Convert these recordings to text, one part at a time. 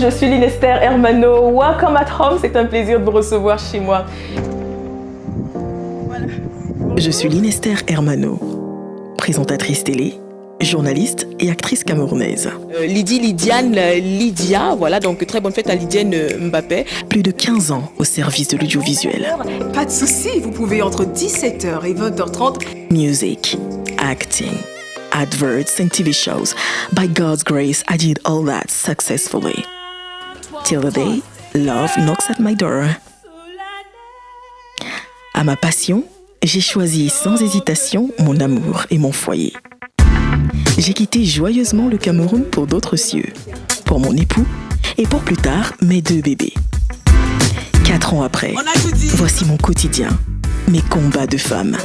je suis Lynn-Esther Hermano. Welcome at home, c'est un plaisir de vous recevoir chez moi. Je suis Lynn-Esther Hermano, présentatrice télé, journaliste et actrice camerounaise. Lydia, voilà, donc très bonne fête à Lydiane Mbappé. Plus de 15 ans au service de l'audiovisuel. Pas de souci, vous pouvez entre 17h et 20h30. Music, acting, adverts and TV shows. By God's grace, I did all that successfully. Till the day, love knocks at my door. À ma passion, j'ai choisi sans hésitation mon amour et mon foyer. J'ai quitté joyeusement le Cameroun pour d'autres cieux, pour mon époux et pour plus tard mes 2 bébés. 4 ans après, voici mon quotidien, mes combats de femme.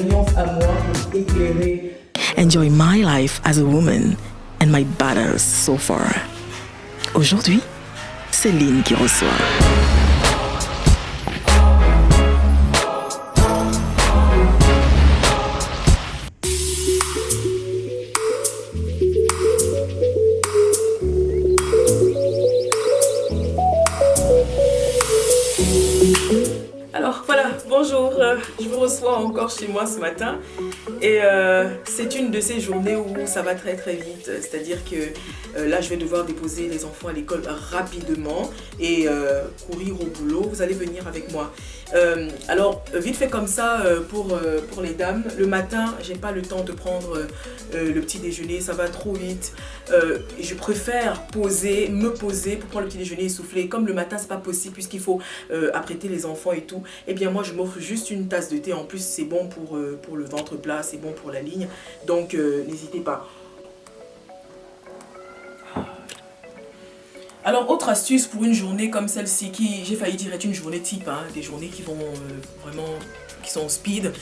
Enjoy my life as a woman and my battles so far. Aujourd'hui, c'est Lynn qui reçoit. Alors voilà, bonjour, je vous reçois encore chez moi ce matin et c'est une de ces journées où ça va très très vite, c'est-à-dire que là je vais devoir déposer les enfants à l'école rapidement et courir au boulot. Vous allez venir avec moi. Alors vite fait comme ça pour les dames, le matin j'ai pas le temps de prendre le petit déjeuner, ça va trop vite. Je préfère me poser pour prendre le petit déjeuner essoufflé. Comme le matin c'est pas possible puisqu'il faut apprêter les enfants et tout, et bien moi je m'offre juste une tasse de thé. En plus c'est bon pour le ventre plat, c'est bon pour la ligne, donc n'hésitez pas. Alors autre astuce pour une journée comme celle-ci qui, j'ai failli dire, est une journée type, hein, des journées qui vont vraiment, qui sont speed,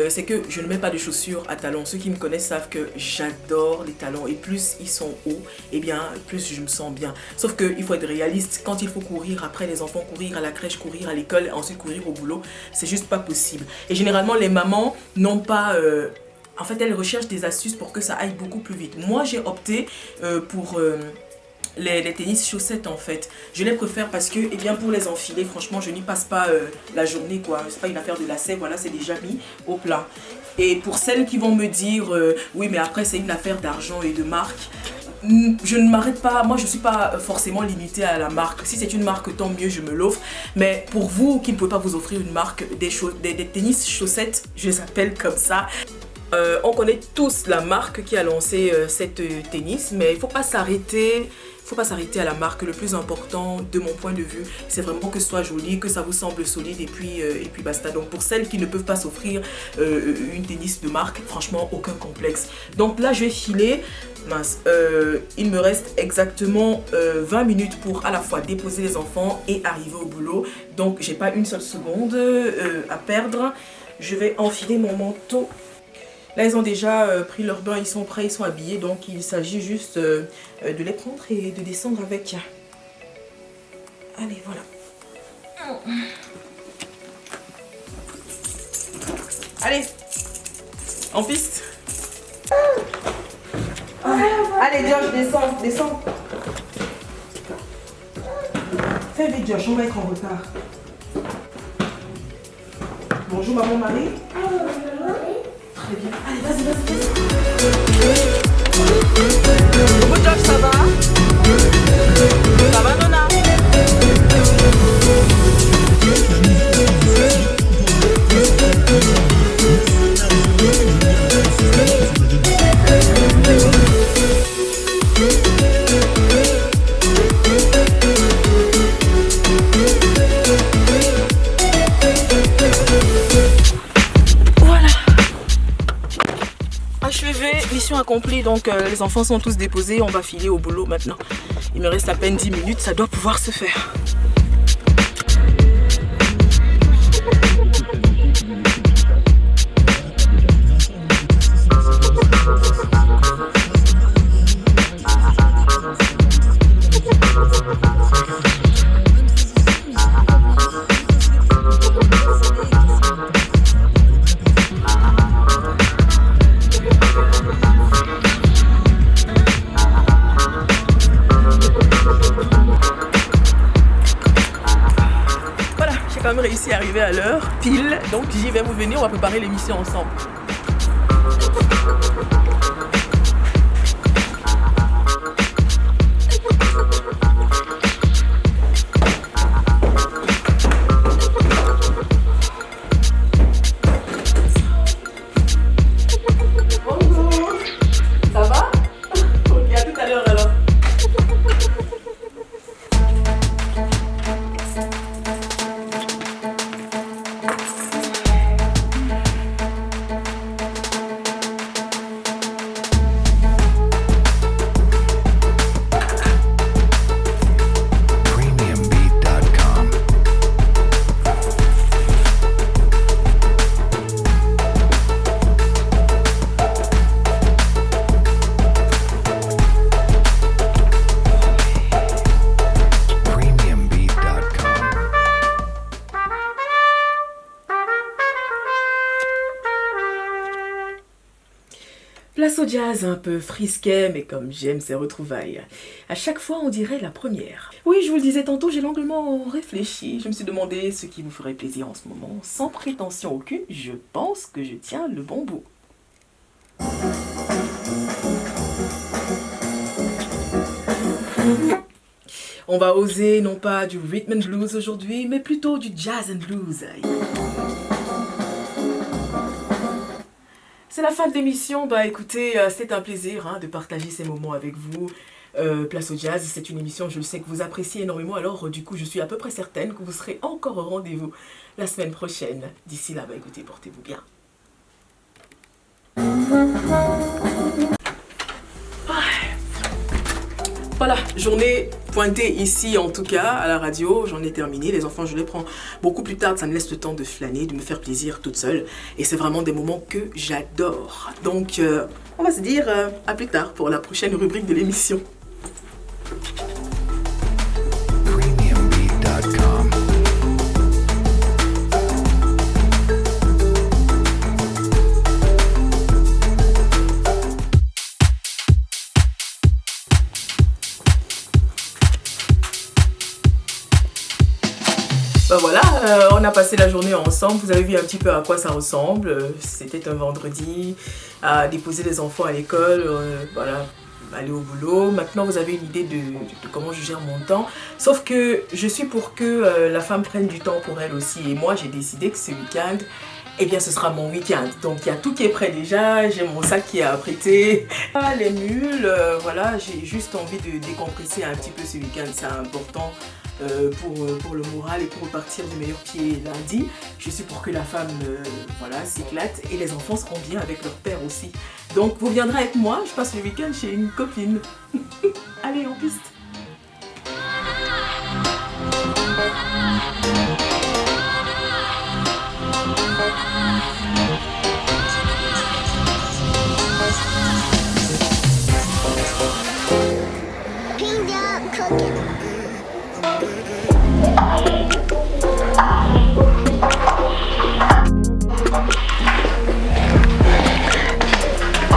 c'est que je ne mets pas de chaussures à talons. Ceux qui me connaissent savent que j'adore les talons et plus ils sont hauts, et bien plus je me sens bien. Sauf qu'il faut être réaliste, quand il faut courir après les enfants, courir à la crèche, courir à l'école, ensuite courir au boulot, c'est juste pas possible. Et généralement les mamans n'ont pas... en fait elles recherchent des astuces pour que ça aille beaucoup plus vite. Moi j'ai opté pour... les tennis chaussettes en fait, je les préfère parce que pour les enfiler, franchement je n'y passe pas la journée quoi, c'est pas une affaire de lacets, voilà, c'est déjà mis au plat. Et pour celles qui vont me dire oui mais après c'est une affaire d'argent et de marque, je ne m'arrête pas, moi je suis pas forcément limitée à la marque. Si c'est une marque tant mieux, je me l'offre, mais pour vous qui ne pouvez pas vous offrir une marque, des tennis chaussettes, je les appelle comme ça. On connaît tous la marque qui a lancé cette tennis, mais il ne faut pas s'arrêter. Il ne faut pas s'arrêter à la marque. Le plus important, de mon point de vue, c'est vraiment que ce soit joli, que ça vous semble solide et puis basta. Donc pour celles qui ne peuvent pas s'offrir une tennis de marque, franchement, aucun complexe. Donc là, je vais filer. Mince, il me reste exactement 20 minutes pour à la fois déposer les enfants et arriver au boulot. Donc j'ai pas une seule seconde à perdre. Je vais enfiler mon manteau. Là, ils ont déjà pris leur bain, ils sont prêts, ils sont habillés. Donc, il s'agit juste de les prendre et de descendre avec. Allez, voilà. Allez, en piste. Allez, Josh, descends. Fais vite, Josh, on va être en retard. Bonjour, maman Marie. Très bien. Allez, vas-y. Bonjour, Josh, ça va? Ça va, Nona? Mission accomplie, donc les enfants sont tous déposés, on va filer au boulot maintenant. Il me reste à peine 10 minutes, ça doit pouvoir se faire. même réussi à arriver à l'heure, pile. Donc j'y vais, vous venir, on va préparer l'émission ensemble. Place au jazz un peu frisquet, mais comme j'aime ces retrouvailles. À chaque fois, on dirait la première. Oui, je vous le disais tantôt, j'ai longuement réfléchi. Je me suis demandé ce qui vous ferait plaisir en ce moment. Sans prétention aucune, je pense que je tiens le bon bout. On va oser non pas du rhythm and blues aujourd'hui, mais plutôt du jazz and blues. C'est la fin de l'émission. Bah écoutez, c'est un plaisir de partager ces moments avec vous. Place au jazz, c'est une émission, je le sais, que vous appréciez énormément. Alors du coup, je suis à peu près certaine que vous serez encore au rendez-vous la semaine prochaine. D'ici là, bah écoutez, portez-vous bien. Voilà, journée pointée ici en tout cas à la radio, j'en ai terminé. Les enfants, je les prends beaucoup plus tard, ça me laisse le temps de flâner, de me faire plaisir toute seule. Et c'est vraiment des moments que j'adore. Donc on va se dire à plus tard pour la prochaine rubrique de l'émission. Premiumbeat.com. Ben voilà, on a passé la journée ensemble, vous avez vu un petit peu à quoi ça ressemble. C'était un vendredi, à déposer les enfants à l'école, voilà, aller au boulot. Maintenant vous avez une idée de comment je gère mon temps. Sauf que je suis pour que la femme prenne du temps pour elle aussi. Et moi j'ai décidé que ce week-end, eh bien ce sera mon week-end. Donc il y a tout qui est prêt déjà, j'ai mon sac qui est apprêté. Les mules, voilà, j'ai juste envie de décompresser un petit peu ce week-end, c'est important. Pour le moral et pour repartir du meilleur pied lundi. Je suis pour que la femme voilà, s'éclate et les enfants seront bien avec leur père aussi. Donc vous viendrez avec moi, je passe le week-end chez une copine. Allez, en piste.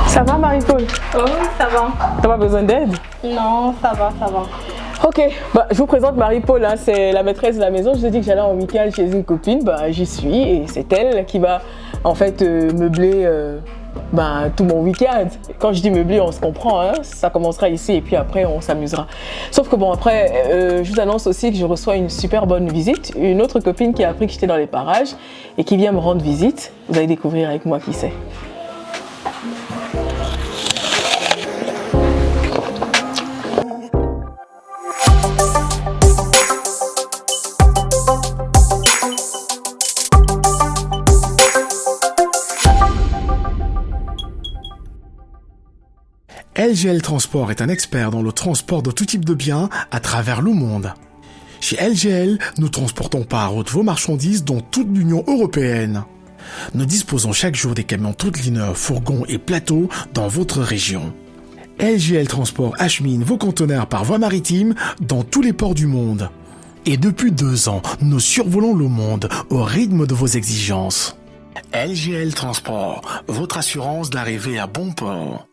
Ça va Marie-Paul? Oh, ça va. T'as pas besoin d'aide? Non, ça va, ça va. Ok, bah, je vous présente Marie-Paul, hein, c'est la maîtresse de la maison. Je vous ai dit que j'allais en week-end chez une copine, bah, j'y suis et c'est elle qui va en fait meubler tout mon week-end. Quand je dis meubler, on se comprend, hein, ça commencera ici et puis après on s'amusera. Sauf que bon, après, je vous annonce aussi que je reçois une super bonne visite, une autre copine qui a appris que j'étais dans les parages et qui vient me rendre visite. Vous allez découvrir avec moi qui c'est. LGL Transport est un expert dans le transport de tout type de biens à travers le monde. Chez LGL, nous transportons par route vos marchandises dans toute l'Union européenne. Nous disposons chaque jour des camions Truttliner, fourgons et plateaux dans votre région. LGL Transport achemine vos conteneurs par voie maritime dans tous les ports du monde. Et depuis 2 ans, nous survolons le monde au rythme de vos exigences. LGL Transport, votre assurance d'arriver à bon port.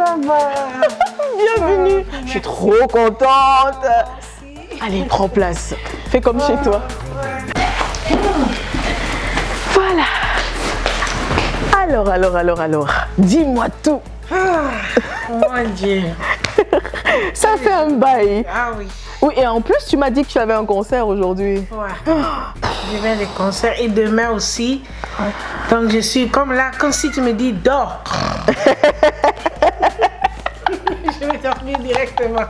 Bienvenue. Je suis trop contente. Allez, prends place. Fais comme chez toi. Voilà. Alors. Dis-moi tout. Mon Dieu. Ça fait un bail. Ah oui. Oui, et en plus, tu m'as dit que tu avais un concert aujourd'hui. Ouais. Je vais des concerts et demain aussi. Donc je suis comme là, comme si tu me dis dors. Je vais dormir directement.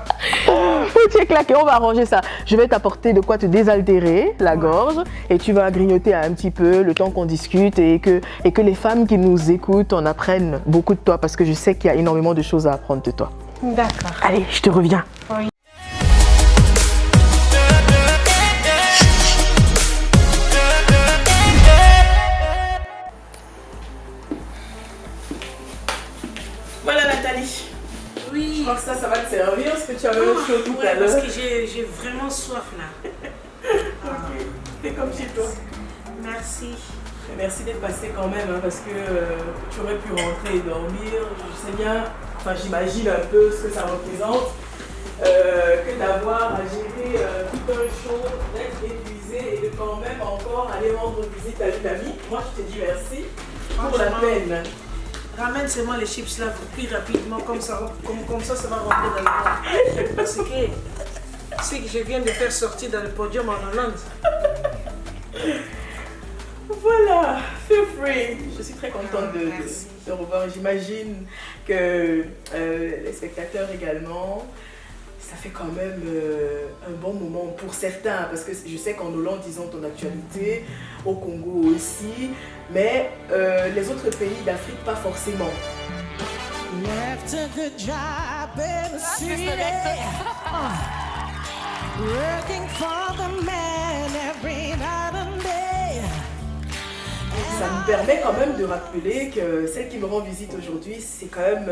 Tu es claqué, on va arranger ça. Je vais t'apporter de quoi te désaltérer la gorge et tu vas grignoter un petit peu le temps qu'on discute et que les femmes qui nous écoutent en apprennent beaucoup de toi parce que je sais qu'il y a énormément de choses à apprendre de toi. D'accord. Allez, je te reviens. Oui. Voilà Nathalie. Oui. Je crois que ça va te servir parce que tu avais un chaud tout à l'heure. Parce que j'ai vraiment soif là. Ok, fais comme chez toi. Merci. Merci d'être passé quand même hein, parce que tu aurais pu rentrer et dormir. Je sais bien, enfin j'imagine un peu ce que ça représente que d'avoir à gérer tout un show, d'être épuisé et de quand même encore aller rendre visite à une amie. Moi je te dis merci pour la peine. Ramène seulement les chips là plus rapidement, comme ça ça va rentrer dans le ventre. Parce que c'est que je viens de faire sortir dans le podium en Hollande. Voilà, feel free. Je suis très contente de revoir. J'imagine que les spectateurs également, ça fait quand même un bon moment pour certains, parce que je sais qu'en Hollande, ils ont ton actualité, au Congo aussi, mais les autres pays d'Afrique, pas forcément. Left a good job in the city, working for the man every night and day. Ça me permet quand même de rappeler que celle qui me rend visite aujourd'hui, c'est quand même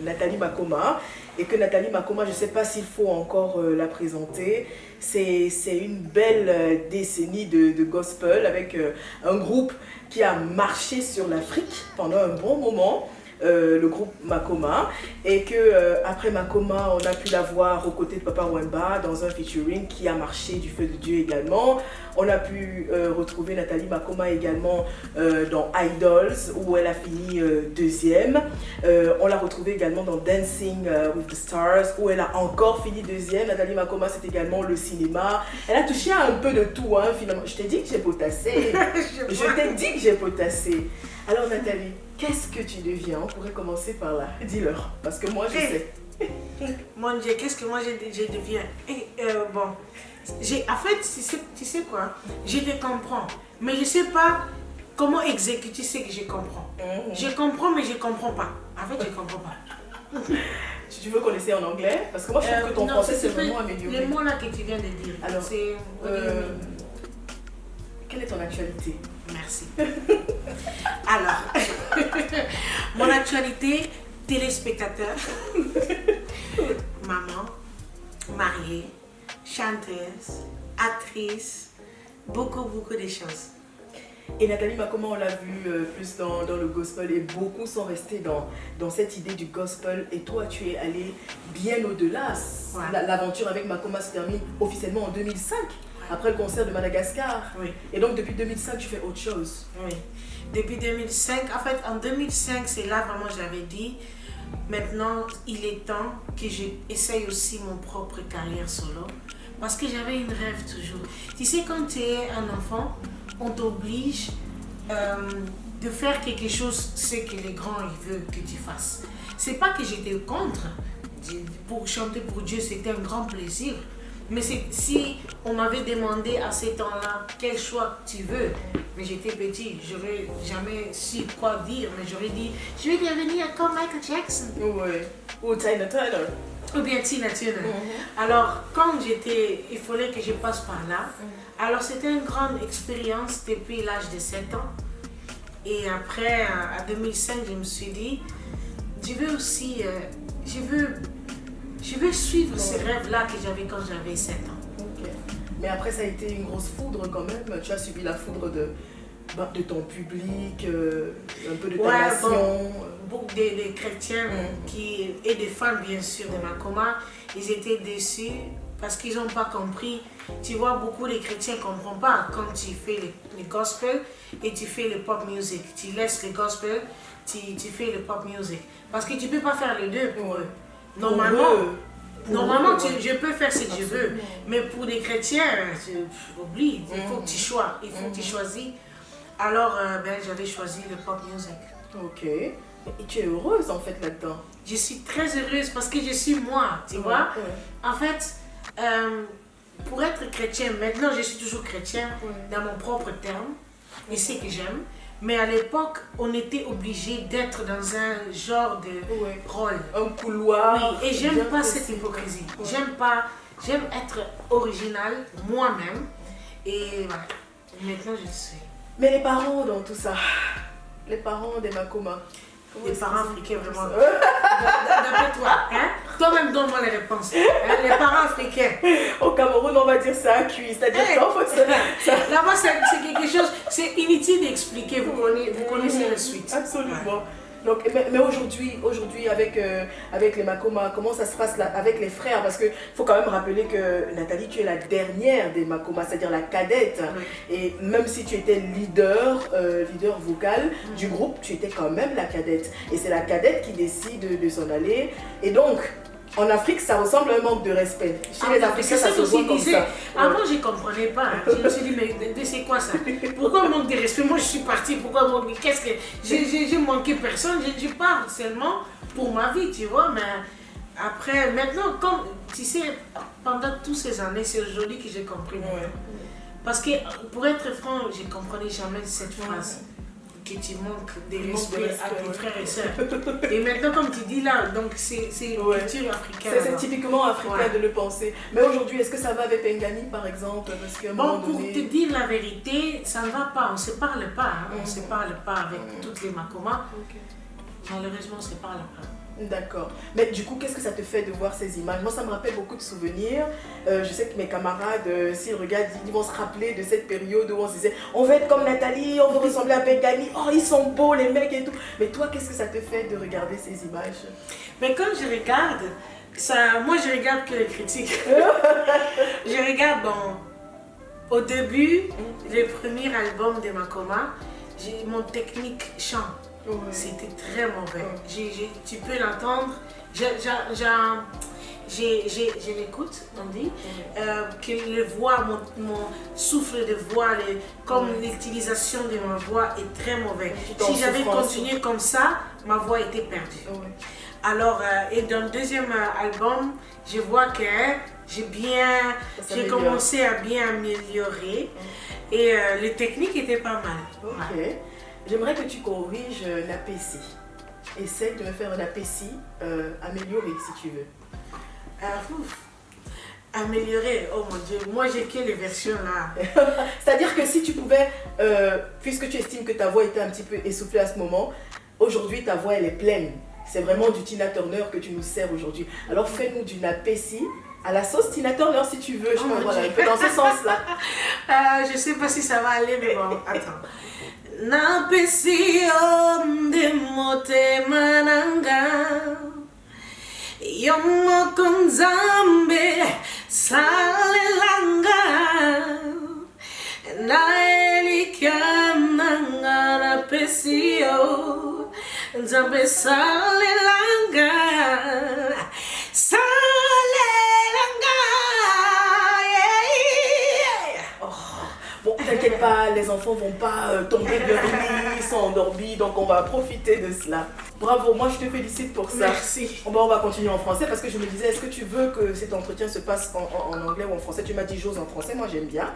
Nathalie Makoma. Et que Nathalie Makoma, je ne sais pas s'il faut encore la présenter, c'est une belle décennie de gospel avec un groupe qui a marché sur l'Afrique pendant un bon moment. Le groupe Makoma, et que après Makoma on a pu la voir aux côtés de Papa Wemba dans un featuring qui a marché du feu de Dieu également. On a pu retrouver Nathalie Makoma également dans Idols où elle a fini deuxième. On l'a retrouvée également dans Dancing with the Stars où elle a encore fini deuxième. Nathalie Makoma, c'est également le cinéma. Elle a touché à un peu de tout hein, finalement. Je t'ai dit que j'ai potassé. Je t'ai dit que j'ai potassé. Alors Nathalie, qu'est-ce que tu deviens? On pourrait commencer par là. Dis-leur, parce que moi je sais. Mon Dieu, qu'est-ce que moi je deviens? Bon, en fait, tu sais quoi? Je te comprends, mais je ne sais pas comment exécuter ce que je comprends. Je comprends, mais je ne comprends pas. En fait, je ne comprends pas. Tu veux qu'on essaie en anglais? Parce que moi je trouve que ton français c'est vraiment amélioré. Les mots là que tu viens de dire, alors, c'est... quelle est ton actualité? Merci. Alors, mon actualité, téléspectateur, maman, mariée, chanteuse, actrice, beaucoup de choses. Et Nathalie Makoma, on l'a vu plus dans le gospel et beaucoup sont restés dans cette idée du gospel et toi tu es allée bien au-delà. Ouais. L'aventure avec Makoma se termine officiellement en 2005. Après le concert de Madagascar. Oui. Et donc depuis 2005, tu fais autre chose. Oui. Depuis 2005, en fait en 2005, c'est là vraiment j'avais dit, maintenant il est temps que j'essaye aussi mon propre carrière solo. Parce que j'avais une rêve toujours. Tu sais, quand tu es un enfant, on t'oblige de faire quelque chose, ce que les grands ils veulent que tu fasses. C'est pas que j'étais contre. Pour chanter pour Dieu, c'était un grand plaisir. Mais si on m'avait demandé à ces temps-là quel choix tu veux, mais j'étais petit, j'aurais jamais su quoi dire, mais j'aurais dit je vais devenir comme Michael Jackson. Ouais. Ou Tina Turner. Ou bien Tina Turner. Alors quand il fallait que je passe par là. Alors c'était une grande expérience depuis l'âge de 7 ans. Et après, à 2005, je me suis dit, je veux aussi, je veux suivre ces rêves-là que j'avais quand j'avais 7 ans. Okay. Mais après, ça a été une grosse foudre quand même. Tu as subi la foudre de ton public, un peu de ta Ouais, nation. bon, beaucoup des chrétiens et des fans bien sûr de Makoma, ils étaient déçus parce qu'ils n'ont pas compris. Tu vois, beaucoup de chrétiens ne comprennent pas quand tu fais le gospel et tu fais le pop music. Tu laisses le gospel, tu fais le pop music. Parce que tu ne peux pas faire les deux pour eux. Normalement, je peux faire ce que je veux. Mais pour les chrétiens, oublie, il faut que tu choisis. Il faut que tu choisis. Alors, j'avais choisi le pop music. Ok. Et tu es heureuse en fait là-dedans? Je suis très heureuse parce que je suis moi, tu vois. En fait, pour être chrétien, maintenant je suis toujours chrétien dans mon propre terme, et c'est que j'aime. Mais à l'époque, on était obligé d'être dans un genre de rôle. Un couloir. Oui, et j'aime pas cette hypocrisie. J'aime être original, moi-même. Et voilà, maintenant je le suis. Mais les parents dans tout ça, les parents des Makoma. Les parents africains, vraiment. D'après toi, hein? Toi-même donne-moi les réponses. Hein? Les parents africains. Au Cameroun, on va dire ça à cuit. C'est-à-dire là-bas, c'est quelque chose, c'est inutile d'expliquer. Vous connaissez la suite. Absolument. Ouais. Donc, mais aujourd'hui avec les Makoma, comment ça se passe là, avec les frères? Parce qu'il faut quand même rappeler que Nathalie, tu es la dernière des Makoma, c'est-à-dire la cadette. Et même si tu étais leader vocal du groupe, tu étais quand même la cadette. Et c'est la cadette qui décide de s'en aller. Et donc, en Afrique, ça ressemble à un manque de respect. Chez les Africains, ça se voit comme ça. Avant, je ne comprenais pas. Je me suis dit, mais c'est quoi ça? Pourquoi manque de respect? Moi, je suis partie. Pourquoi manque? Qu'est-ce que... J'ai manqué personne. Je parle seulement pour ma vie, tu vois. Mais après, maintenant, comme tu sais, pendant toutes ces années, c'est aujourd'hui que j'ai compris. Parce que, pour être franc, je ne comprenais jamais cette phrase. Que tu manques de respect à tes frères et sœurs. Et maintenant, comme tu dis là, donc c'est une culture africaine. C'est typiquement africain de le penser. Mais aujourd'hui, est-ce que ça va avec Pengani par exemple? Parce que pour te dire la vérité, ça ne va pas. On ne se parle pas. Hein. On ne se parle pas avec toutes les Makoma. Malheureusement, on ne se parle pas. D'accord. Mais du coup, qu'est-ce que ça te fait de voir ces images? Moi, ça me rappelle beaucoup de souvenirs. Je sais que mes camarades, s'ils regardent, ils vont se rappeler de cette période où on se disait on veut être comme Nathalie, on veut ressembler à Pengani, oh, ils sont beaux les mecs et tout. Mais toi, qu'est-ce que ça te fait de regarder ces images? Mais quand je regarde, moi, je regarde que les critiques. Je regarde, au début, le premier album de Makoma, mon technique chant. C'était très mauvais. Tu peux l'entendre. Je l'écoute, on dit. Que le voix, mon souffle de voix, comme l'utilisation de ma voix est très mauvais. Si j'avais continué comme ça, ma voix était perdue. Alors, et dans le deuxième album, je vois que j'ai commencé à bien améliorer. Et les techniques étaient pas mal. J'aimerais que tu corriges l'APC. Essaye de me faire un APC amélioré si tu veux. Améliorer, oh mon Dieu, moi j'ai que les versions là. C'est-à-dire que si tu pouvais, puisque tu estimes que ta voix était un petit peu essoufflée à ce moment, aujourd'hui ta voix elle est pleine. C'est vraiment du Tina Turner que tu nous sers aujourd'hui. Alors fais-nous du APC à la sauce Tina Turner si tu veux. Voilà, un peu dans ce sens-là. Je sais pas si ça va aller, mais bon, attends. Napesi de mote mananga Yomo konzambe salelanga Naelika nanga napesi nzambe salelanga T'inquiète pas, les enfants vont pas tomber de leur lit, ils sont endormis, donc on va profiter de cela. Bravo, moi je te félicite pour ça. Merci. On va continuer en français parce que je me disais, est-ce que tu veux que cet entretien se passe en anglais ou en français? Tu m'as dit j'ose en français, moi j'aime bien.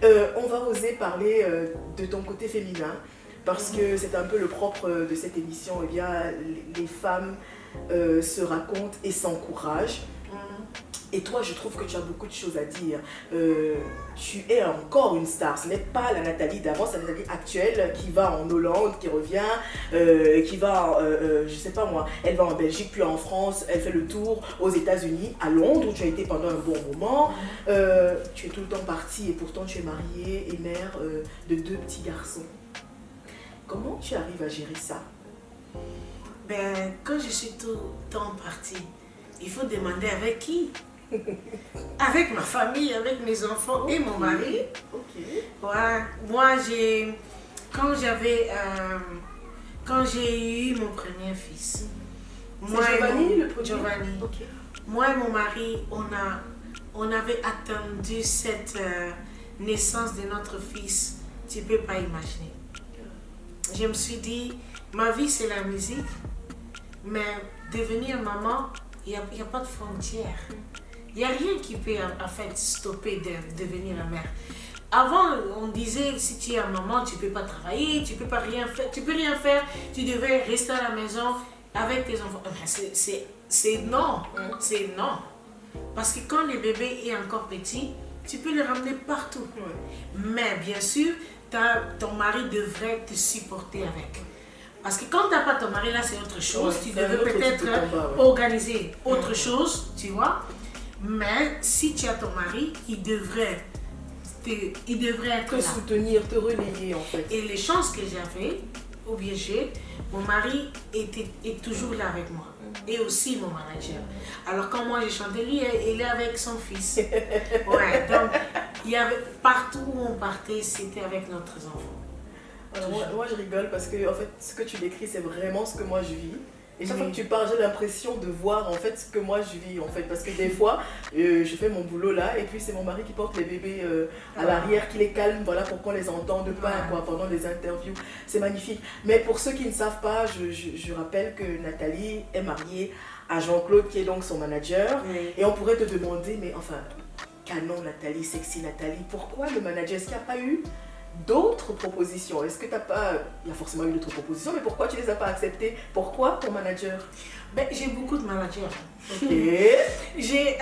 On va oser parler de ton côté féminin parce que c'est un peu le propre de cette émission. Eh bien, les femmes se racontent et s'encouragent. Et toi, je trouve que tu as beaucoup de choses à dire. Tu es encore une star. Ce n'est pas la Nathalie d'avant, c'est la Nathalie actuelle qui va en Hollande, qui revient, qui va, je sais pas moi, elle va en Belgique, puis en France, elle fait le tour aux États-Unis, à Londres, où tu as été pendant un bon moment. Tu es tout le temps partie et pourtant tu es mariée et mère de 2 petits garçons. Comment tu arrives à gérer ça? Ben, quand je suis tout le temps partie, il faut demander avec qui? Avec ma famille, avec mes enfants et mon mari. Ok. Ouais, moi, quand j'ai eu mon premier fils, Giovanni, le premier? Giovanni. Ok. Moi et mon mari, on avait attendu cette naissance de notre fils. Tu ne peux pas imaginer. Je me suis dit, ma vie c'est la musique, mais devenir maman, il n'y a pas de frontières. Il n'y a rien qui peut en fait stopper de devenir la mère. Avant, on disait, si tu es maman, tu ne peux pas travailler, tu ne peux pas rien faire, tu devais rester à la maison avec tes enfants. C'est non, c'est non. Parce que quand le bébé est encore petit, tu peux le ramener partout. Mais bien sûr, ton mari devrait te supporter avec. Parce que quand tu n'as pas ton mari, là c'est autre chose. Tu devrais peut-être organiser autre chose, tu vois. Mais si tu as ton mari, il devrait être te là. soutenir, te relayer en fait. Et les chances que j'avais, ou bien mon mari est toujours là avec moi. Et aussi mon manager. Alors quand moi j'ai chanté, lui, il est avec son fils. Ouais, donc il y avait, partout où on partait, c'était avec notre enfant. Alors, moi je rigole parce que en fait ce que tu décris c'est vraiment ce que moi je vis. Et chaque fois que tu parles, j'ai l'impression de voir en fait ce que moi je vis en fait. Parce que des fois, je fais mon boulot là et puis c'est mon mari qui porte les bébés à l'arrière, qui les calme, voilà, pour qu'on les entende pas quoi, pendant les interviews. C'est magnifique. Mais pour ceux qui ne savent pas, je rappelle que Nathalie est mariée à Jean-Claude qui est donc son manager. Et on pourrait te demander, mais enfin, canon Nathalie, sexy Nathalie, pourquoi le manager? Est-ce qu'il n'y a pas eu d'autres propositions? Est-ce que tu n'as pas... Il y a forcément eu d'autres propositions, mais pourquoi tu ne les as pas acceptées? Pourquoi ton manager? Ben, j'ai beaucoup de managers. Ok. J'ai,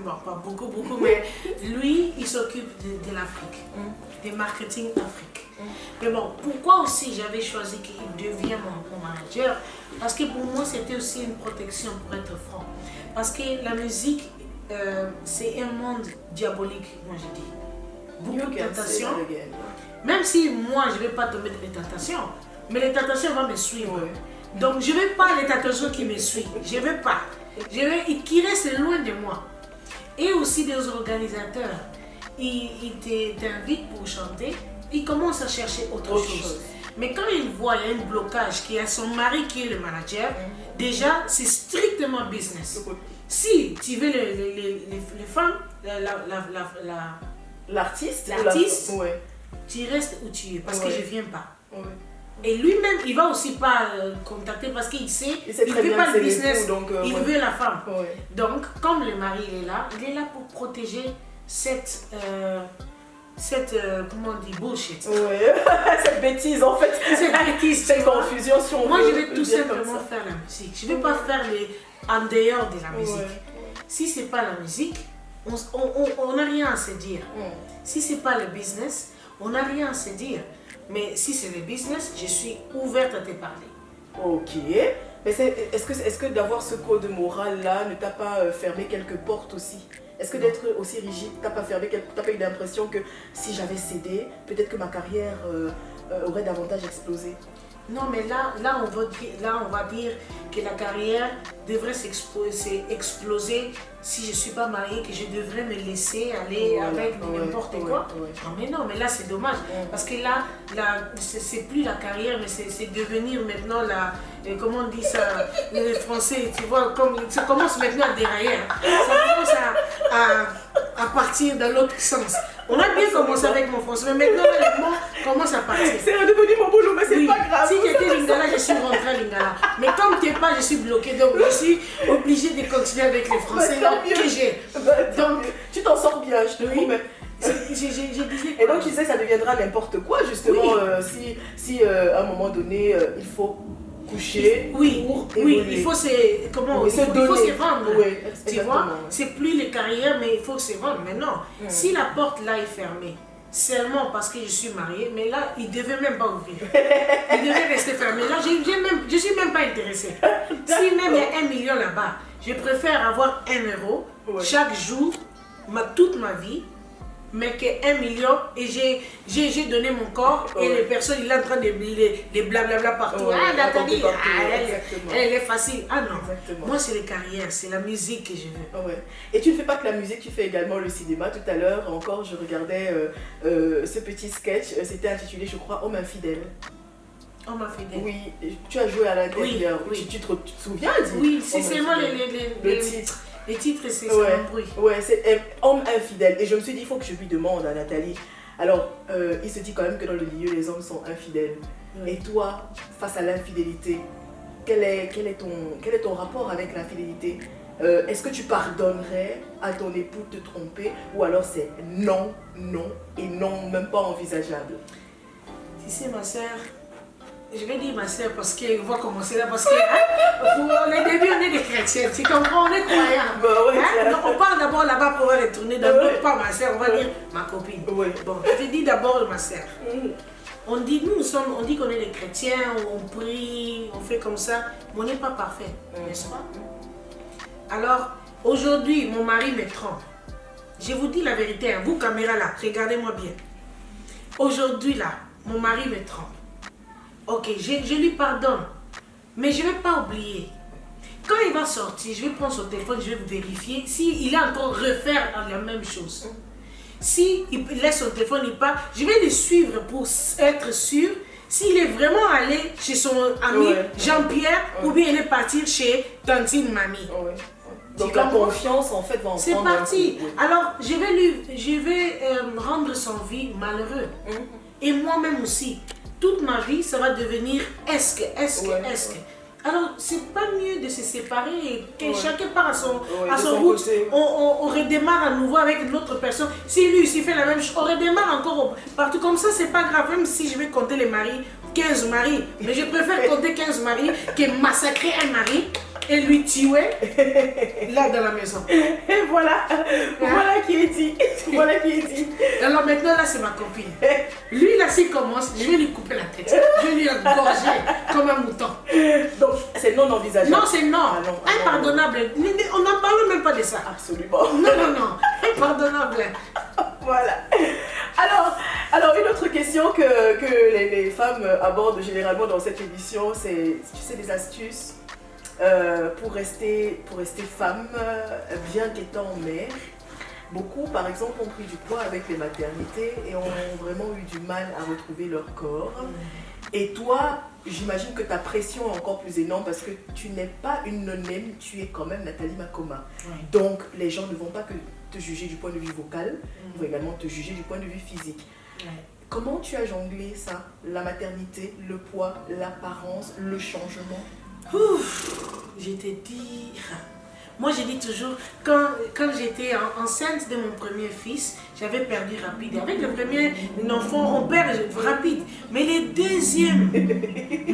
bon, pas beaucoup, mais lui, il s'occupe de l'Afrique, des marketing Afrique. Mais bon, pourquoi aussi j'avais choisi qu'il devienne mon manager? Parce que pour moi, c'était aussi une protection, pour être franc. Parce que la musique, c'est un monde diabolique, moi je dis. Beaucoup de tentations. Même si moi, je ne vais pas tomber dans les tentations, mais les tentations vont me suivre. Donc, je ne veux pas les tentations qui me suivent. Je ne veux pas. Je veux qu'ils restent loin de moi. Et aussi des organisateurs. Ils t'invitent pour chanter. Ils commencent à chercher autre chose. Mais quand ils voient qu'il y a un blocage, qu'il y a son mari qui est le manager, déjà, c'est strictement business. Si tu veux les femmes, l'artiste, tu restes où tu es parce que je ne viens pas. Et lui-même, il ne va aussi pas contacter parce qu'il sait qu'il ne veut pas le business, il veut la femme. Donc, comme le mari il est là pour protéger cette comment on dit, bullshit. Cette bêtise en fait. Cette bêtise, cette confusion. Si on moi, veut, je vais tout simplement faire la musique. Je ne vais pas faire en dehors de la musique. Si ce n'est pas la musique, on n'a rien à se dire. Si ce n'est pas le business, on n'a rien à se dire. Mais si c'est le business, je suis ouverte à te parler. Ok. Mais est-ce que d'avoir ce code moral là ne t'a pas fermé quelques portes aussi? Est-ce que d'être aussi rigide, t'as pas eu l'impression que si j'avais cédé, peut-être que ma carrière aurait davantage explosé? Non, mais là on va dire que la carrière devrait exploser si je ne suis pas mariée, que je devrais me laisser aller avec n'importe quoi. Non, mais non, mais là c'est dommage. Parce que là c'est plus la carrière, mais c'est devenir maintenant comment on dit ça, les Français, tu vois, ça commence maintenant à dérailler. Ça commence à partir dans l'autre sens. On a bien commencé avec mon français, mais maintenant les mots commencent à partir. C'est devenu mon boulot, mais c'est pas grave. Si j'étais Lingala, je suis rentrée à Lingala. Mais comme tu n'es pas, je suis bloquée. Donc je suis obligée de continuer avec les Français que j'ai. Donc tu t'en sors bien, je te trouve. Mais... Et donc tu sais, ça deviendra n'importe quoi justement si à un moment donné il faut coucher pour évoluer. Il faut se vendre. Tu vois, c'est plus les carrières, mais il faut se vendre. Mais non, si la porte là est fermée, seulement parce que je suis mariée, mais là, il ne devait même pas ouvrir. Il devait rester fermé. Là, je ne suis même pas intéressée. Si même il y a 1 million là-bas, je préfère avoir 1 euro chaque jour, toute ma vie, mais qu'un million, et j'ai donné mon corps, et les personnes, il est en train de les blablabla partout. Ah, Nathalie, elle est facile. Ah non, Exactement. moi c'est les carrières, c'est la musique que je veux. Ouais. Et tu ne fais pas que la musique, tu fais également le cinéma. Tout à l'heure encore, je regardais ce petit sketch, c'était intitulé, je crois, Homme infidèle. On m'a fait des... Oui, tu as joué à l'intérieur. Oui. Tu te souviens Oui, c'est Homme seulement infidèle. Le titre. Les titres, c'est Ouais. un bruit. Ouais, c'est Homme infidèle. Et je me suis dit, il faut que je lui demande à Nathalie. Alors, il se dit quand même que dans le milieu, les hommes sont infidèles. Oui. Et toi, face à l'infidélité, quel est ton rapport avec l'infidélité? Est-ce que tu pardonnerais à ton époux de te tromper? Ou alors c'est non, non et non, même pas envisageable? Tu sais, ma soeur, je vais dire ma soeur parce qu'on va commencer là, parce que au début on est des chrétiens, tu comprends, on est croyants. Bah ouais, Hein? Donc on part d'abord là-bas pour retourner dans l'autre, pas ma soeur, on va dire ma copine. Ouais. Bon, je te dis d'abord ma soeur. On dit, on dit qu'on est des chrétiens, on prie, on fait comme ça, mais on n'est pas parfait, n'est-ce pas? Alors, aujourd'hui, mon mari me trompe. Je vous dis la vérité, hein, vous caméra là, regardez-moi bien. Aujourd'hui là, mon mari me trompe. Ok, je lui pardonne, mais je ne vais pas oublier. Quand il va sortir, je vais prendre son téléphone, je vais vérifier s'il a encore refaire la même chose. Si il laisse son téléphone, il part, je vais le suivre pour être sûr s'il est vraiment allé chez son ami Jean-Pierre ou bien il est parti chez Tantine Mamie. Ouais. Donc la confiance en fait va en C'est prendre parti. un coup. Oui. Alors je vais rendre son vie malheureux. Et moi-même aussi. Toute ma vie, ça va devenir est-ce que. Alors, c'est pas mieux de se séparer et que chacun part à son route. côté. On redémarre à nouveau avec une autre personne. Si lui, s'il fait la même chose, on redémarre encore partout. Comme ça, c'est pas grave, même si je vais compter les maris, 15 maris. Mais je préfère compter 15 maris que massacrer un mari et lui tuer là dans la maison. Et voilà, voilà qui est dit. Voilà qui est dit. Alors maintenant, là, c'est ma copine. Lui, là, s'il commence, je vais lui couper la tête. Je vais lui engorger comme un mouton. Donc, c'est non envisageable. Non, c'est non. Ah non, ah non. Impardonnable. On n'en parle même pas de ça. Absolument. Non. Impardonnable. Voilà. Alors, une autre question que les femmes abordent généralement dans cette émission, c'est, tu sais, des astuces pour rester femme, bien qu'étant mère. Beaucoup, par exemple, ont pris du poids avec les maternités et ont vraiment eu du mal à retrouver leur corps. Et toi, j'imagine que ta pression est encore plus énorme parce que tu n'es pas une non-name, tu es quand même Nathalie Makoma. Donc, les gens ne vont pas que te juger du point de vue vocal, ils vont également te juger du point de vue physique. Comment tu as jonglé ça? La maternité, le poids, l'apparence, le changement? Je t'ai dit... Moi, je dis toujours, quand j'étais enceinte de mon premier fils, j'avais perdu rapide. Avec le premier enfant, on perd rapide. Mais les deuxièmes,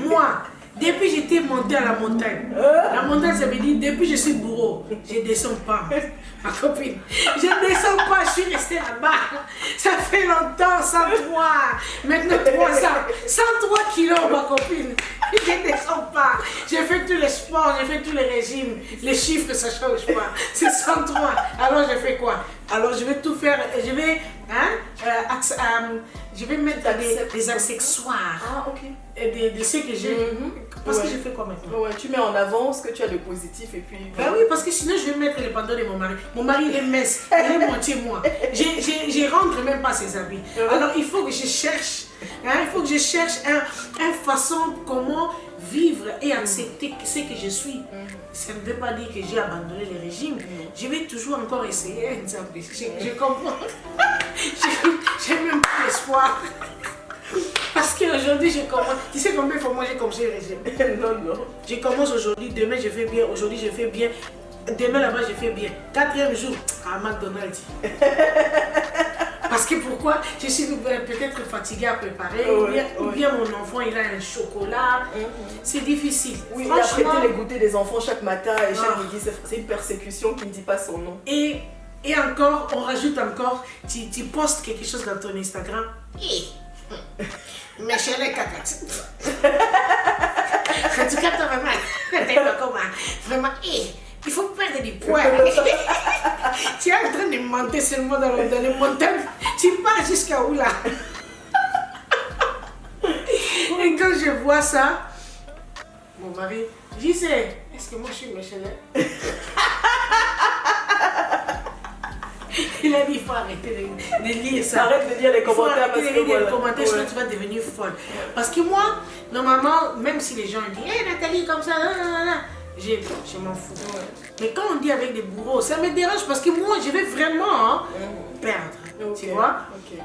moi, depuis que j'étais montée à la montagne. La montagne, ça veut dire, depuis que je suis bourreau, je ne descends pas. Ma copine, je ne descends pas, je suis restée là-bas. Ça fait longtemps, 103. Maintenant, 3 ans. 103 kilos, ma copine. Je ne descends pas. J'ai fait tous les sports, j'ai fait tous les régimes. Les chiffres, ça ne change pas. C'est 103. Alors, je fais quoi? Alors, je vais tout faire. Je vais mettre des accessoires. Ah, ok. Et de ce que j'ai. Parce que je fais quoi maintenant? Ouais, tu mets en avant ce que tu as de positif et puis... Ben oui, parce que sinon je vais mettre les pantalons de mon mari. Mon mari il est mince, il est moitié moi. Je rentre même pas ses habits. Alors il faut que je cherche, une façon comment vivre et accepter ce que je suis. Ça ne veut pas dire que j'ai abandonné les régimes. Je vais toujours encore essayer. Je comprends. J'ai même pas l'espoir. Parce qu'aujourd'hui, je commence. Tu sais combien de fois moi j'ai commencé le régime? Non. Je commence aujourd'hui, demain je fais bien, aujourd'hui je fais bien, demain là-bas je fais bien. 4e jour, à McDonald's. Parce que pourquoi? Je suis peut-être fatiguée à préparer, ou bien mon enfant il a un chocolat. C'est difficile. Oui, franchement, apprêter les goûters des enfants chaque matin et chaque midi, c'est une persécution qui ne dit pas son nom. Et encore, on rajoute encore, tu postes quelque chose dans ton Instagram. Mais chez les cacates. En tout cas, t'as vraiment, vraiment, il faut perdre du poids. Tu es en train de monter seulement dans les montagnes. Tu pars jusqu'à où là? Et quand je vois ça, mon mari, je disais, est-ce que moi je suis méchante? Il a dit, il faut arrêter de lire ça. Arrête de lire les commentaires parce que voilà. Les commentaires, sinon tu vas devenir folle. Parce que moi, normalement, même si les gens disent, hé Nathalie, comme ça, je m'en fous. Mais quand on dit avec des bourreaux, ça me dérange parce que moi, je vais vraiment perdre. Tu vois?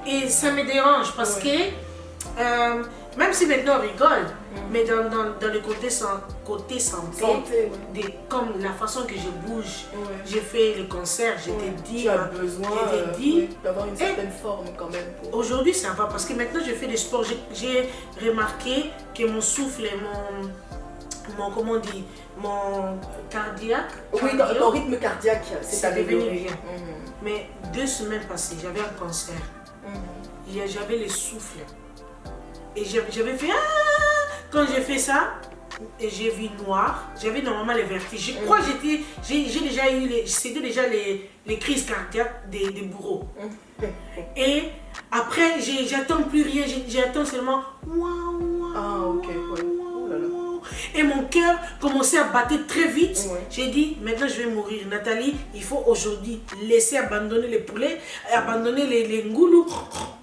Et ça me dérange parce que, même si maintenant on rigole, mais dans le côté santé, comme la façon que je bouge, j'ai fait les concerts, je t'ai dit, tu as besoin d'avoir une certaine forme quand même. Aujourd'hui ça va parce que maintenant je fais des sports, j'ai remarqué que mon souffle et mon comment on dit, mon cardiaque, ton rythme cardiaque, c'est devenu bien. Mais 2 semaines passées, j'avais un cancer, j'avais le souffle. Et j'avais fait quand j'ai fait ça, et j'ai vu noir, j'avais normalement les vertiges. Je crois que j'ai déjà eu c'était déjà les crises cardiaques des bourreaux. Et après, j'attends plus rien, j'attends seulement et mon cœur commençait à battre très vite. J'ai dit, maintenant je vais mourir. Nathalie, il faut aujourd'hui laisser abandonner les poulets, abandonner les ngoulous.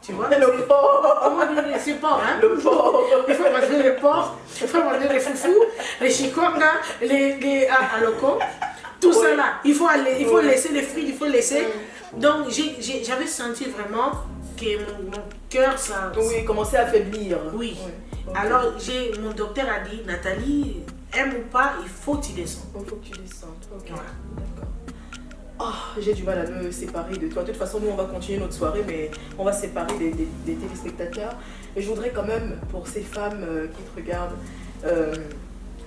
Tu vois? Le porc. Comment dire les porcs, hein? Le porc. Il faut manger les porcs, il faut manger les foufous, les chikonga, les aloko. Tout ça là, il faut laisser les fruits, il faut laisser. Donc j'avais senti vraiment que mon cœur, ça... Donc il commençait à faiblir. Oui. Alors mon docteur a dit, Nathalie, aime ou pas, il faut que tu descendes. Il faut que tu descendes. Ok. Voilà. D'accord. Oh, j'ai du mal à me séparer de toi. De toute façon, nous on va continuer notre soirée, mais on va se séparer des téléspectateurs. Et je voudrais quand même, pour ces femmes qui te regardent,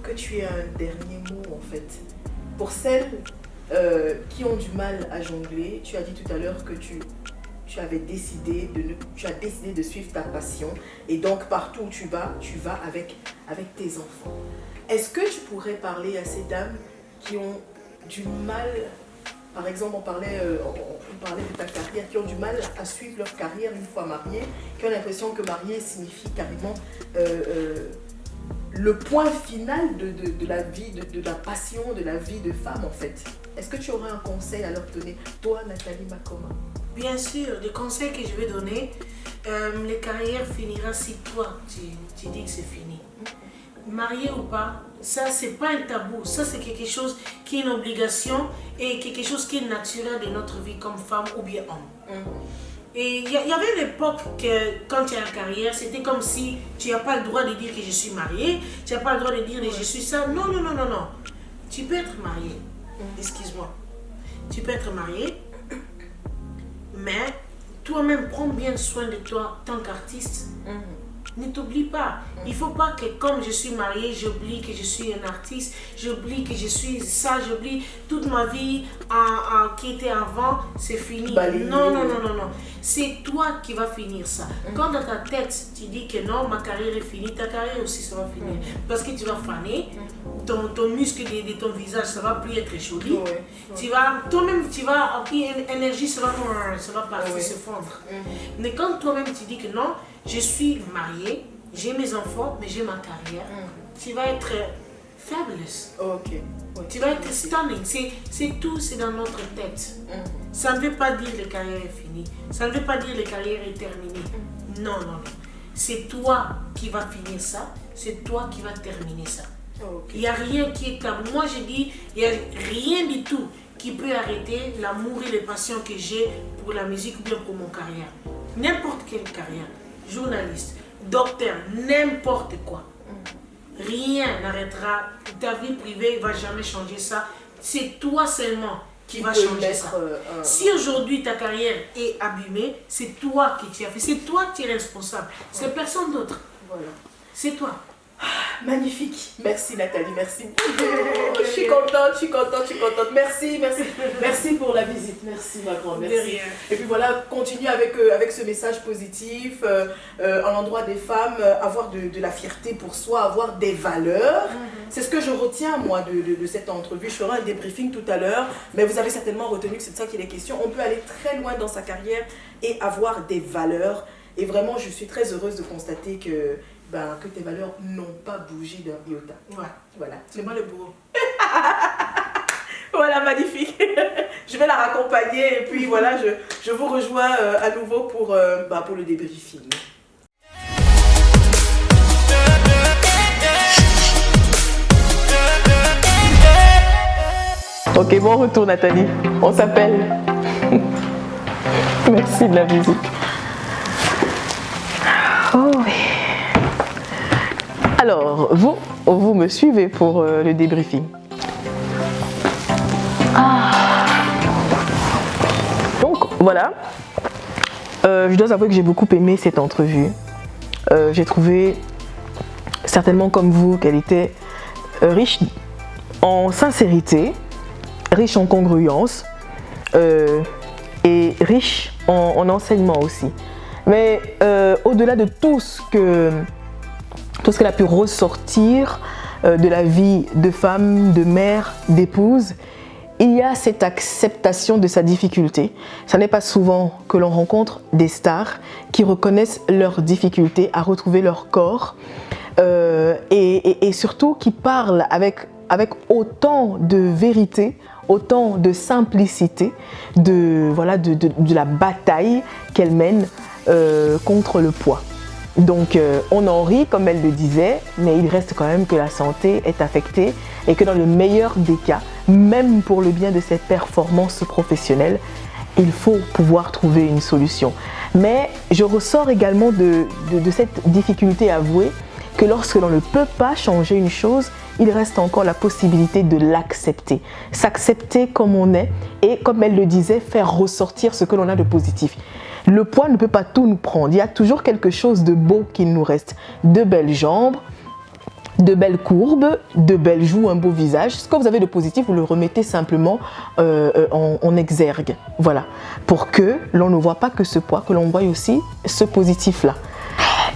que tu aies un dernier mot en fait. Pour celles qui ont du mal à jongler, tu as dit tout à l'heure que tu as décidé de suivre ta passion et donc partout où tu vas avec tes enfants. Est-ce que tu pourrais parler à ces dames qui ont du mal, par exemple on parlait de ta carrière, qui ont du mal à suivre leur carrière une fois mariées, qui ont l'impression que mariée signifie carrément le point final de la vie, de la passion, de la vie de femme en fait. Est-ce que tu aurais un conseil à leur donner, toi Nathalie Makoma? Bien sûr, des conseils que je vais donner, les carrières finiront si toi tu dis que c'est fini. Marié ou pas, ça c'est pas un tabou, ça c'est quelque chose qui est une obligation et quelque chose qui est naturel de notre vie comme femme ou bien homme. Et il y avait une époque que quand tu as une carrière, c'était comme si tu n'as pas le droit de dire que je suis mariée, tu n'as pas le droit de dire que je suis ça. Non. Tu peux être mariée, excuse-moi. Tu peux être mariée, mais toi-même prends bien soin de toi en tant qu'artiste. Ne t'oublie pas. Il ne faut pas que comme je suis mariée, j'oublie que je suis un artiste, j'oublie que je suis ça, j'oublie toute ma vie qui était avant, c'est fini. Non. C'est toi qui vas finir ça. Quand dans ta tête, tu dis que non, ma carrière est finie, ta carrière aussi ça va finir. Parce que tu vas faner, ton muscle de ton visage, ça va plus être joli. Toi-même, l'énergie, ça va partir, se fondre. Mais quand toi-même, tu dis que non, je suis mariée, j'ai mes enfants, mais j'ai ma carrière, tu vas être fabulous. Tu vas être stunning. C'est tout, c'est dans notre tête. Ça ne veut pas dire que la carrière est finie. Ça ne veut pas dire que la carrière est terminée. Non. C'est toi qui vas finir ça. C'est toi qui vas terminer ça. Il n'y a rien qui est comme... Moi, je dis, il n'y a rien du tout qui peut arrêter l'amour et les passions que j'ai pour la musique ou bien pour mon carrière. N'importe quelle carrière. Journaliste, docteur, n'importe quoi. Rien n'arrêtera. Ta vie privée ne va jamais changer ça. C'est toi seulement qui va changer ça. Si aujourd'hui ta carrière est abîmée, c'est toi qui t'y as fait. C'est toi qui es responsable. C'est personne d'autre. C'est toi. Magnifique. Merci Nathalie, merci. Je suis contente. Merci pour la visite. Merci ma grande, merci. Et puis voilà, continue avec ce message positif à l'endroit des femmes, avoir de la fierté pour soi, avoir des valeurs. C'est ce que je retiens moi de cette entrevue. Je ferai un débriefing tout à l'heure, mais vous avez certainement retenu que c'est de ça qu'il est question. On peut aller très loin dans sa carrière et avoir des valeurs. Et vraiment, je suis très heureuse de constater que tes valeurs n'ont pas bougé d'un iota. Ouais. Voilà. C'est moi le bourreau. Voilà, magnifique. Je vais la raccompagner et puis voilà, je vous rejoins à nouveau pour le débriefing. Ok, bon retour Nathalie. On s'appelle. Merci de la visite. Oh oui. Alors, vous me suivez pour le débriefing. Donc, voilà. Je dois avouer que j'ai beaucoup aimé cette entrevue. J'ai trouvé, certainement comme vous, qu'elle était riche en sincérité, riche en congruence et riche en enseignement aussi. Mais au-delà de tout ce qu'elle a pu ressortir de la vie de femme, de mère, d'épouse, il y a cette acceptation de sa difficulté. Ce n'est pas souvent que l'on rencontre des stars qui reconnaissent leurs difficultés à retrouver leur corps et surtout qui parlent avec autant de vérité, autant de simplicité de la bataille qu'elle mène contre le poids. Donc on en rit comme elle le disait, mais il reste quand même que la santé est affectée et que dans le meilleur des cas, même pour le bien de ses performances professionnelles, il faut pouvoir trouver une solution. Mais je ressors également de cette difficulté avouée que lorsque l'on ne peut pas changer une chose, il reste encore la possibilité de l'accepter. S'accepter comme on est et, comme elle le disait, faire ressortir ce que l'on a de positif. Le poids ne peut pas tout nous prendre. Il y a toujours quelque chose de beau qui nous reste. De belles jambes, de belles courbes, de belles joues, un beau visage. Ce que vous avez de positif, vous le remettez simplement en exergue. Voilà. Pour que l'on ne voit pas que ce poids, que l'on voie aussi ce positif-là.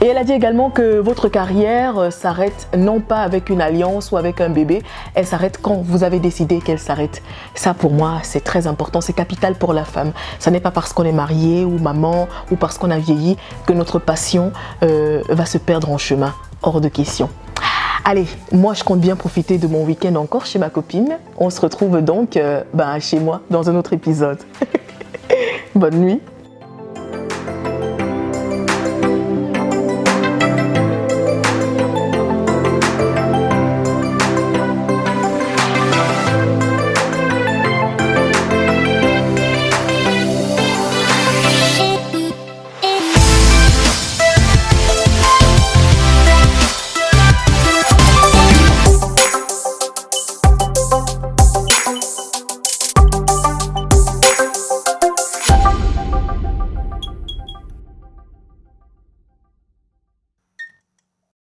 Et elle a dit également que votre carrière s'arrête non pas avec une alliance ou avec un bébé, elle s'arrête quand vous avez décidé qu'elle s'arrête. Ça pour moi c'est très important, c'est capital pour la femme. Ça n'est pas parce qu'on est marié ou maman ou parce qu'on a vieilli que notre passion va se perdre en chemin, hors de question. Allez, moi je compte bien profiter de mon week-end encore chez ma copine. On se retrouve donc chez moi dans un autre épisode. Bonne nuit.